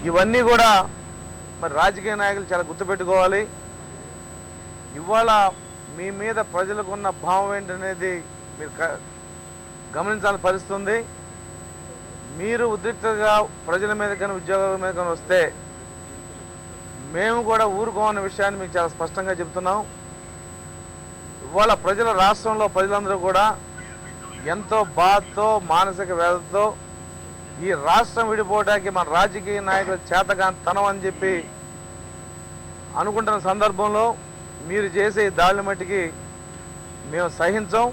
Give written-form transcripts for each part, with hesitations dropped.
ఇవన్నీ కూడా మరి రాజకీయ నాయకులు చాలా గుర్తుపెట్టుకోవాలి. ఇవాళ మీ మీద ప్రజలకు ఉన్న భావం ఏంటనేది మీరు గమనించాల్సిన పరిస్థితి ఉంది. మీరు ఉద్రిక్తగా ప్రజల మీద కానీ ఉద్యోగుల మీద కానీ వస్తే మేము కూడా ఊరుకోమన్న విషయాన్ని మీకు చాలా స్పష్టంగా చెప్తున్నాం. ఇవాళ రాష్ట్రంలో ప్రజలందరూ కూడా ఎంతో బాధతో మానసిక వేదనతో ఈ రాష్ట్రం విడిపోవడానికి మన రాజకీయ నాయకులు చేతగానితనం అని చెప్పి అనుకుంటున్న సందర్భంలో మీరు చేసే దాడుల మట్టికి మేము సహించం.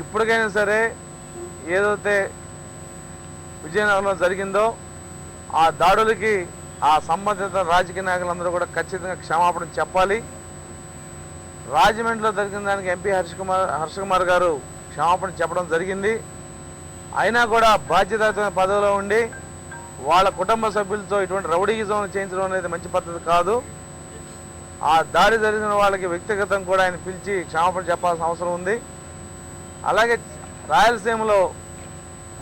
ఇప్పటికైనా సరే ఏదైతే విజయనగరంలో జరిగిందో ఆ దాడులకి ఆ సంబంధిత రాజకీయ నాయకులందరూ కూడా ఖచ్చితంగా క్షమాపణ చెప్పాలి. రాజమండ్రిలో జరిగిన దానికి ఎంపీ హర్ష కుమార్ గారు క్షమాపణ చెప్పడం జరిగింది. అయినా కూడా బాధ్యతాయుతమైన పదవిలో ఉండి వాళ్ళ కుటుంబ సభ్యులతో ఇటువంటి రౌడీయిజం చేయించడం అనేది మంచి పద్ధతి కాదు. ఆ దాడి జరిగిన వాళ్ళకి వ్యక్తిగతం కూడా ఆయన పిలిచి క్షమాపణ చెప్పాల్సిన అవసరం ఉంది. అలాగే రాయలసీమలో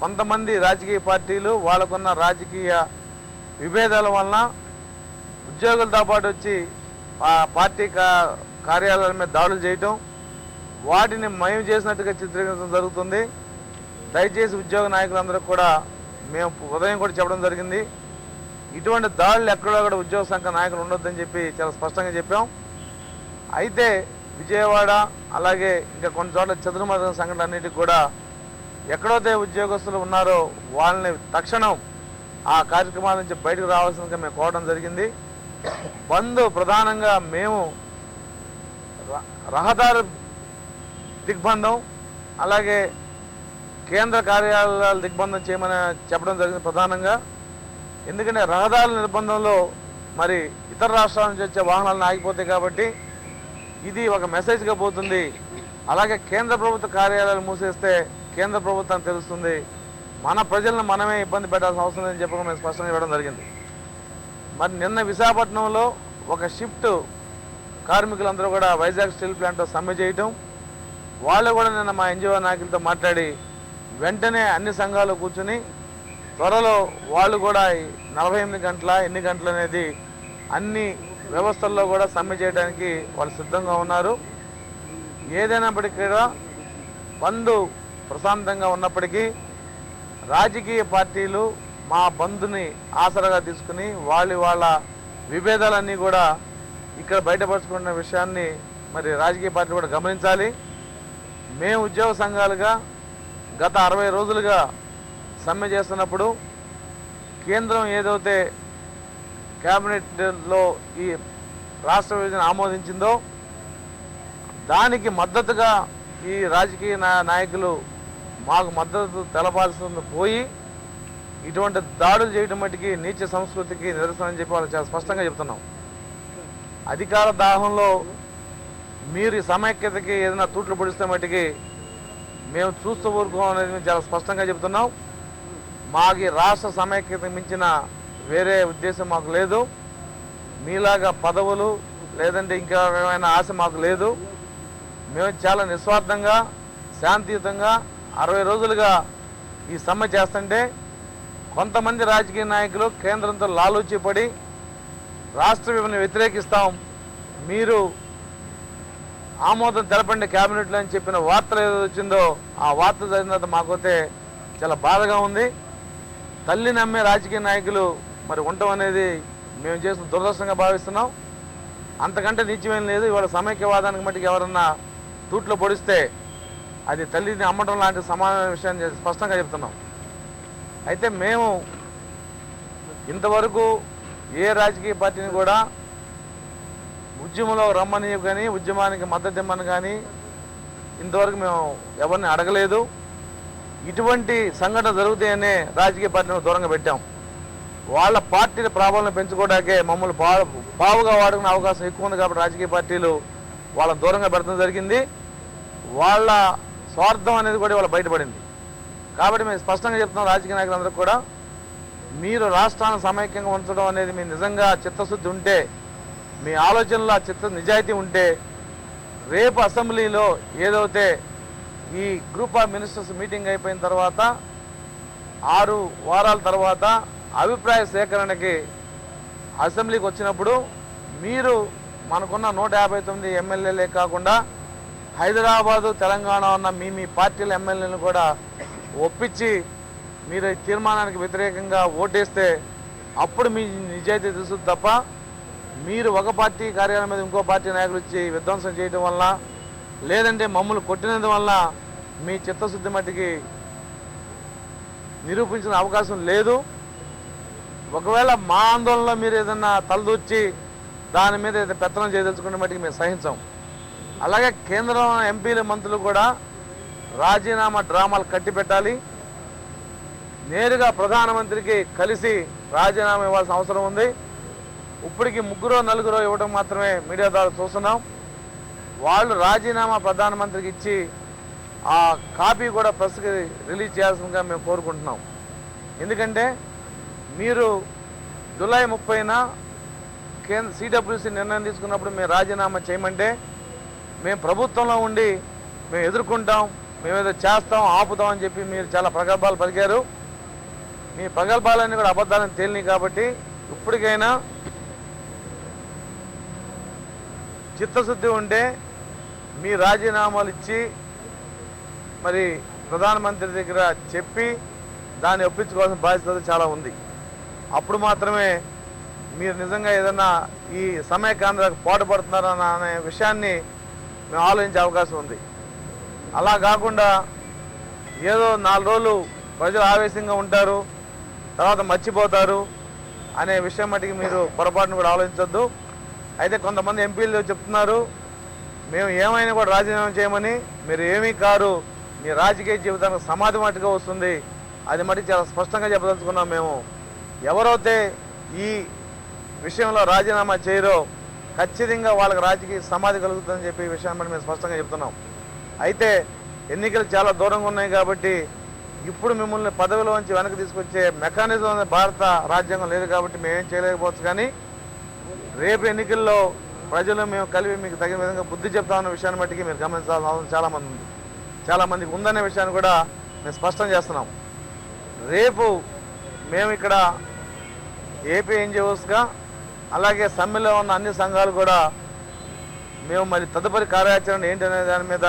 కొంతమంది రాజకీయ పార్టీలు వాళ్ళకున్న రాజకీయ విభేదాల వలన ఉద్యోగులతో పాటు వచ్చి ఆ పార్టీ కార్యాలయాల మీద దాడులు చేయటం, వాటిని మేము చేసినట్టుగా చిత్రీకరించడం జరుగుతుంది. దయచేసి ఉద్యోగ నాయకులందరూ కూడా మేము ఉదయం కూడా చెప్పడం జరిగింది, ఇటువంటి దాడులు ఎక్కడో కూడా ఉద్యోగ సంఘ నాయకులు ఉండొద్దని చెప్పి చాలా స్పష్టంగా చెప్పాం. అయితే విజయవాడ అలాగే ఇంకా కొన్ని చోట్ల చదురుమరుగు సంఘటనలు అన్నిటికీ కూడా ఎక్కడైతే ఉద్యోగస్తులు ఉన్నారో వాళ్ళని తక్షణం ఆ కార్యక్రమాల నుంచి బయటకు రావాల్సిందిగా మేము కోరడం జరిగింది. బంద్ ప్రధానంగా మేము రహదారి దిగ్బంధం అలాగే కేంద్ర కార్యాలయాల దిగ్బంధం చేయమని చెప్పడం జరిగింది ప్రధానంగా. ఎందుకంటే రహదారుల నిర్బంధంలో మరి ఇతర రాష్ట్రాల నుంచి వచ్చే వాహనాలను ఆగిపోతాయి కాబట్టి ఇది ఒక మెసేజ్గా పోతుంది. అలాగే కేంద్ర ప్రభుత్వ కార్యాలయాలు మూసేస్తే కేంద్ర ప్రభుత్వానికి తెలుస్తుంది, మన ప్రజలను మనమే ఇబ్బంది పెట్టాల్సిన అవసరం లేదని చెప్పడం మేము స్పష్టంగా ఇవ్వడం జరిగింది. మరి నిన్న విశాఖపట్నంలో ఒక షిఫ్ట్ కార్మికులందరూ కూడా వైజాగ్ స్టీల్ ప్లాంట్లో సమ్మె చేయటం, వాళ్ళు కూడా నిన్న మా ఎన్జిఓ నాయకులతో మాట్లాడి వెంటనే అన్ని సంఘాలు కూర్చుని త్వరలో వాళ్ళు కూడా 48 గంటల ఎన్ని గంటలు అనేది అన్ని వ్యవస్థల్లో కూడా సమ్మె చేయడానికి వాళ్ళు సిద్ధంగా ఉన్నారు. ఏదైనప్పటికీ కూడా బంద్ ప్రశాంతంగా ఉన్నప్పటికీ రాజకీయ పార్టీలు మా బంద్ని ఆసరాగా తీసుకుని వాళ్ళ విభేదాలన్నీ కూడా ఇక్కడ బయటపరుచుకున్న విషయాన్ని మరి రాజకీయ పార్టీలు కూడా గమనించాలి. మేము ఉద్యోగ సంఘాలుగా గత 60 రోజులుగా సమ్మె చేస్తున్నప్పుడు కేంద్రం ఏదైతే క్యాబినెట్లో ఈ రాష్ట్ర విభజన ఆమోదించిందో దానికి మద్దతుగా ఈ రాజకీయ నాయకులు మాకు మద్దతు తెలపాల్సింది పోయి ఇటువంటి దాడులు చేయడం మట్టికి నీచ సంస్కృతికి నిరసన అని చెప్పి వాళ్ళు చాలా స్పష్టంగా చెప్తున్నాం. అధికార దాహంలో మీరు ఈ సమైక్యతకి ఏదైనా తూట్లు పొడిస్తే మట్టికి మేము చూస్తూ ఊరుకోమనేది మేము చాలా స్పష్టంగా చెప్తున్నాం. మాకు రాష్ట్ర సమైక్యత మించిన వేరే ఉద్దేశం మాకు లేదు. మీలాగా పదవులు లేదంటే ఇంకా ఏమైనా ఆశ మాకు లేదు. మేము చాలా నిస్వార్థంగా శాంతియుతంగా 60 రోజులుగా ఈ సమ్మె చేస్తుంటే కొంతమంది రాజకీయ నాయకులు కేంద్రంతో లాలూచి పడి రాష్ట్ర విభజన వ్యతిరేకిస్తాం, మీరు ఆమోదం తెలపండి క్యాబినెట్లో అని చెప్పిన వార్తలు ఏదో వచ్చిందో ఆ వార్త జరిగిన తర్వాత మాకైతే చాలా బాధగా ఉంది. తల్లి నమ్మే రాజకీయ నాయకులు మరి ఉండటం అనేది మేము చేసిన దురదృష్టంగా భావిస్తున్నాం. అంతకంటే నిత్యమేం లేదు. ఇవాళ సమైక్యవాదానికి మట్టికి ఎవరన్నా తూట్లో పొడిస్తే అది తల్లిని అమ్మటం లాంటి సమానమైన విషయాన్ని స్పష్టంగా చెప్తున్నాం. అయితే మేము ఇంతవరకు ఏ రాజకీయ పార్టీని కూడా ఉద్యమంలో రమ్మని కానీ ఉద్యమానికి మద్దతు ఇమ్మని కానీ ఇంతవరకు మేము ఎవరిని అడగలేదు. ఇటువంటి సంఘటన జరుగుతాయనే రాజకీయ పార్టీని దూరంగా పెట్టాం. వాళ్ళ పార్టీల ప్రాబల్యం పెంచుకోవడానికే మమ్మల్ని పావుగా వాడుకునే అవకాశం ఎక్కువ ఉంది కాబట్టి రాజకీయ పార్టీలు వాళ్ళని దూరంగా పెడతాం జరిగింది. వాళ్ళ స్వార్థం అనేది కూడా వాళ్ళ బయటపడింది. కాబట్టి మేము స్పష్టంగా చెప్తున్నాం రాజకీయ నాయకులందరూ కూడా, మీరు రాష్ట్రాన్ని సమైక్యంగా ఉంచడం అనేది మీ నిజంగా చిత్తశుద్ధి ఉంటే, మీ ఆలోచనలో నిజాయితీ ఉంటే రేపు అసెంబ్లీలో ఏదైతే ఈ గ్రూప్ ఆఫ్ మినిస్టర్స్ మీటింగ్ అయిపోయిన తర్వాత 6 వారాల తర్వాత అభిప్రాయ సేకరణకి అసెంబ్లీకి వచ్చినప్పుడు మీరు మనకున్న 159 ఎమ్మెల్యేలే కాకుండా హైదరాబాదు తెలంగాణ ఉన్న మీ పార్టీల ఎమ్మెల్యేలను కూడా ఒప్పించి మీరు ఈ తీర్మానానికి వ్యతిరేకంగా ఓటేస్తే అప్పుడు మీ నిజాయితీ తెలుస్తుంది తప్ప మీరు ఒక పార్టీ కార్యాలయం మీద ఇంకో పార్టీ నాయకులు ఇచ్చి విధ్వంసం చేయడం వల్ల లేదంటే మమ్మల్ని కొట్టినందు వల్ల మీ చిత్తశుద్ధి మట్టికి నిరూపించిన అవకాశం లేదు. ఒకవేళ మా ఆందోళనలో మీరు ఏదన్నా తలదూర్చి దాని మీద ఏదైనా పెత్తనం చేయదలుచుకునే మట్టికి మేము సహించాం. అలాగే కేంద్రంలో ఎంపీలు మంత్రులు కూడా రాజీనామా డ్రామాలు కట్టి పెట్టాలి. నేరుగా ప్రధానమంత్రికి కలిసి రాజీనామా ఇవ్వాల్సిన అవసరం ఉంది. ఇప్పటికి 3-4 ఇవ్వడం మాత్రమే మీడియా ద్వారా చూస్తున్నాం. వాళ్ళు రాజీనామా ప్రధానమంత్రికి ఇచ్చి ఆ కాపీ కూడా ప్రెస్కి రిలీజ్ చేయాల్సిందిగా మేము కోరుకుంటున్నాం. ఎందుకంటే మీరు జూలై 30న CWC నిర్ణయం తీసుకున్నప్పుడు మేము రాజీనామా చేయమంటే మేము ప్రభుత్వంలో ఉండి మేము ఎదుర్కొంటాం, మేము ఏదో చేస్తాం, ఆపుతాం అని చెప్పి మీరు చాలా ప్రగల్భాలు పలికారు. మీ ప్రగల్భాలన్నీ కూడా అబద్ధాలను తేలినాయి. కాబట్టి ఇప్పటికైనా చిత్తశుద్ధి ఉంటే మీ రాజీనామాలు ఇచ్చి మరి ప్రధానమంత్రి దగ్గర చెప్పి దాన్ని ఒప్పించుకోవాల్సిన బాధ్యత చాలా ఉంది. అప్పుడు మాత్రమే మీరు నిజంగా ఏదన్నా ఈ సమయ కేంద్రాలకు పాటుపడుతున్నారన్న అనే విషయాన్ని మేము ఆలోచించే అవకాశం ఉంది. అలా కాకుండా ఏదో 4 రోజులు ప్రజలు ఆవేశంగా ఉంటారు, తర్వాత మర్చిపోతారు అనే విషయం మటుకు మీరు పొరపాటును కూడా ఆలోచించొద్దు. అయితే కొంతమంది ఎంపీలు చెప్తున్నారు మేము ఏమైనా కూడా రాజీనామా చేయమని. మీరు ఏమీ కారు, మీ రాజకీయ జీవితానికి సమాధి మట్టుగా వస్తుంది. అది మటుకు చాలా స్పష్టంగా చెప్పదలుచుకున్నాం. మేము ఎవరైతే ఈ విషయంలో రాజీనామా చేయరో ఖచ్చితంగా వాళ్ళకి రాజకీయ సమాధి కలుగుతుందని చెప్పి ఈ విషయాన్ని మేము స్పష్టంగా చెప్తున్నాం. అయితే ఎన్నికలు చాలా దూరంగా ఉన్నాయి కాబట్టి ఇప్పుడు మిమ్మల్ని పదవిలోంచి వెనక్కి తీసుకొచ్చే మెకానిజం భారత రాజ్యాంగం లేదు కాబట్టి మేమేం చేయలేకపోవచ్చు. కానీ రేపు ఎన్నికల్లో ప్రజలు మేము కలిపి మీకు తగిన విధంగా బుద్ధి చెప్తామన్న విషయాన్ని బట్టి మీరు గమనించాల్సిన అవసరం చాలామంది ఉంది, చాలామందికి ఉందనే విషయాన్ని కూడా మేము స్పష్టం చేస్తున్నాం. రేపు మేము ఇక్కడ ఏపీ ఎన్జిఓస్గా అలాగే సమ్మెలో ఉన్న అన్ని సంఘాలు కూడా మేము మరి తదుపరి కార్యాచరణ ఏంటనే దాని మీద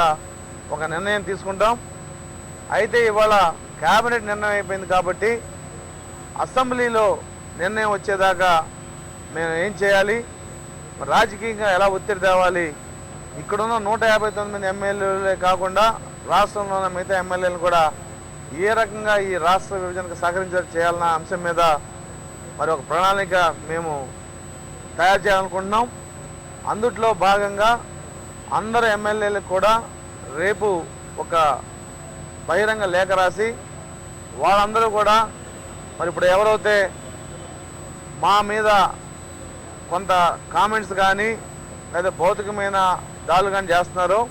ఒక నిర్ణయం తీసుకుంటాం. అయితే ఇవాళ కేబినెట్ నిర్ణయం అయిపోయింది కాబట్టి అసెంబ్లీలో నిర్ణయం వచ్చేదాకా మేము ఏం చేయాలి, రాజకీయంగా ఎలా ఒత్తిడి తేవాలి, ఇక్కడున్న 159 ఎమ్మెల్యేలే కాకుండా రాష్ట్రంలో ఉన్న మిగతా ఎమ్మెల్యేలు కూడా ఏ రకంగా ఈ రాష్ట్ర విభజనకు చేయాలన్న అంశం మీద మరి ఒక ప్రణాళిక మేము తయారు చేయాలనుకుంటున్నాం. అందుట్లో భాగంగా అందరు ఎమ్మెల్యేలకు కూడా రేపు ఒక బహిరంగ లేఖ రాసి వాళ్ళందరూ కూడా మరి ఇప్పుడు ఎవరైతే మా మీద కొంత కామెంట్స్ కానీ లేదా భౌతికమైన దాడులు కానీ చేస్తున్నారో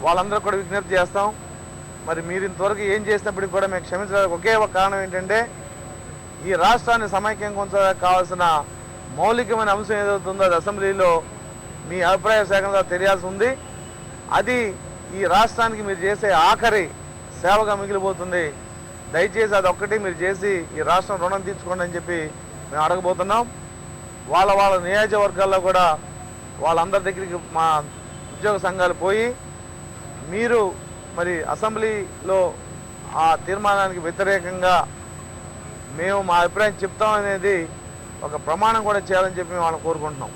వాళ్ళందరూ కూడా విజ్ఞప్తి చేస్తాం. మరి మీరు ఇంతవరకు ఏం చేసినప్పటికీ కూడా మేము క్షమించడానికి ఒకే ఒక కారణం ఏంటంటే ఈ రాష్ట్రాన్ని సమైక్యంగా ఉంచడానికి కావాల్సిన మౌలికమైన అంశం ఏదవుతుందో అది అసెంబ్లీలో మీ అభిప్రాయ సేకరణ తెలియాల్సి ఉంది. అది ఈ రాష్ట్రానికి మీరు చేసే ఆఖరి సేవగా మిగిలిపోతుంది. దయచేసి అది ఒక్కటి మీరు చేసి ఈ రాష్ట్రం రుణం తీర్చుకోండి అని చెప్పి మేము అడగబోతున్నాం. వాళ్ళ నియోజకవర్గాల్లో కూడా వాళ్ళందరి దగ్గరికి మా ఉద్యోగ సంఘాలు పోయి మీరు మరి అసెంబ్లీలో ఆ తీర్మానానికి వ్యతిరేకంగా మేము మా అభిప్రాయం చెప్తాం అనేది ఒక ప్రమాణం కూడా చేయాలని చెప్పి మేము వాళ్ళని కోరుకుంటున్నాం.